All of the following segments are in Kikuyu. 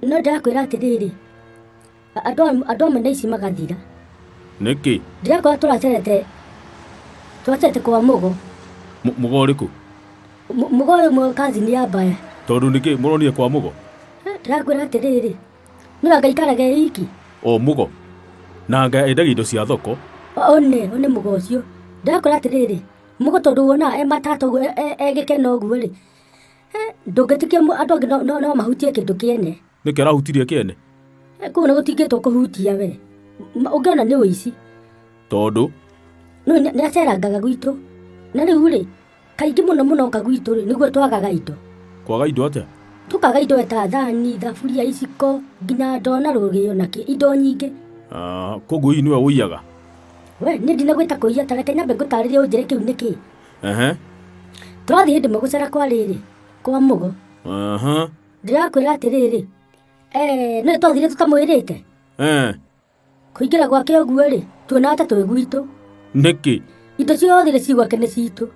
no ndakwĩra atĩrĩrĩ, andũ amwe nĩ ici magathira. Nĩkĩ? Ndĩrakorwo tũracerete kwa mũgo. Mũgo ũrĩkũ? Mũgo ũyũ mwe kazini ya Mbaya. Tondũ nĩkĩ mũronire kwa mũgo? Ndĩrakwĩra atĩrĩrĩ, nĩwe ngaikarage iki. O mũgo? Na anga endagia indo cia thoko? One mũgo ũcio. Ndĩrakwĩra atĩrĩrĩ, mũgo tondũ wonaga matata ũguo egĩkena ũguo-rĩ, ndũngĩtĩkia andũ angĩ no mahutie kĩndũ kĩene. Nĩkĩ arahutirie kĩene? Kũu nĩgũtingĩtwo kũhutia we. Ũngĩona nĩ ũici. Tondũ? Nĩacerangaga gwitũ. Na rĩu-rĩ, kaingĩ mũno oka gwitũ-rĩ, nĩguo twagaga indo. Kwaga indo atĩa? Tũkaga indo ta thani, thaburia, iciko, nginya ndoo na rũgĩo na indo nyingĩ. Koguo hihi nĩwe ũiyaga? We, niĩ ndinagwĩta kũiya, ta reke nyambe ngũtarĩrie ũnjĩre kĩu nĩkĩ. Tũrathiĩ hĩndĩ ĩmwe gũcera kwa rĩrĩ, kwa mũgo. Ndĩrakwĩra atĩrĩrĩ, nĩwe twathire tũtamwĩrĩte. Kũingĩra gwake ũguo-rĩ, tuonaga ta twĩ gwitũ. Nĩkĩ? Indo ciothe ci gwake nĩ citũ.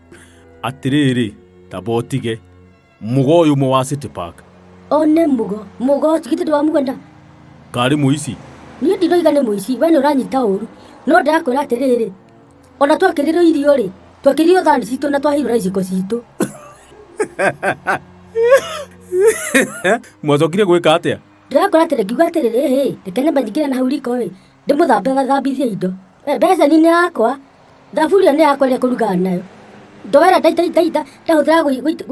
Atĩrĩrĩ, tamba ũtige. Mũgo ũyũ ũmwe wa City Park. One mũgo githĩ ndĩwamũgana. Karĩ mũici? Niĩ ndiroiga nĩ mũici, we nĩũranyita ũru. No ndĩrakwĩra atĩrĩrĩ, ona twakĩrĩrwo irio-rĩ, twakĩrĩrwo thani citũ na twahĩirwo na iciko citũ. Mwacokire gwĩka atĩa? Ndĩrakwĩra atĩrĩ, ngiuga atĩrĩrĩ, reke nyambe nyingĩre na hau riko-rĩ, ndĩmũthambe gathambithie indo. Beceni nĩ yakwa, thaburia nĩ yakwa ĩrĩa kũrugaga nayo. Ndoo ĩrĩa ndahũthĩra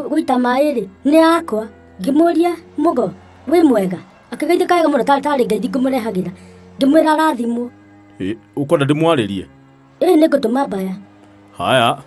gũita maĩ-rĩ, nĩ yakwa. Ngĩmũria, mũgo, wĩ mwega? Akĩgeithĩka wega mũno tarĩ ngeithi ngũmũrehagĩra. Ngĩmwĩra arathimwo. Ũkwenda ndĩmwarĩrie? Nĩngũtũma Mbaya. Haya.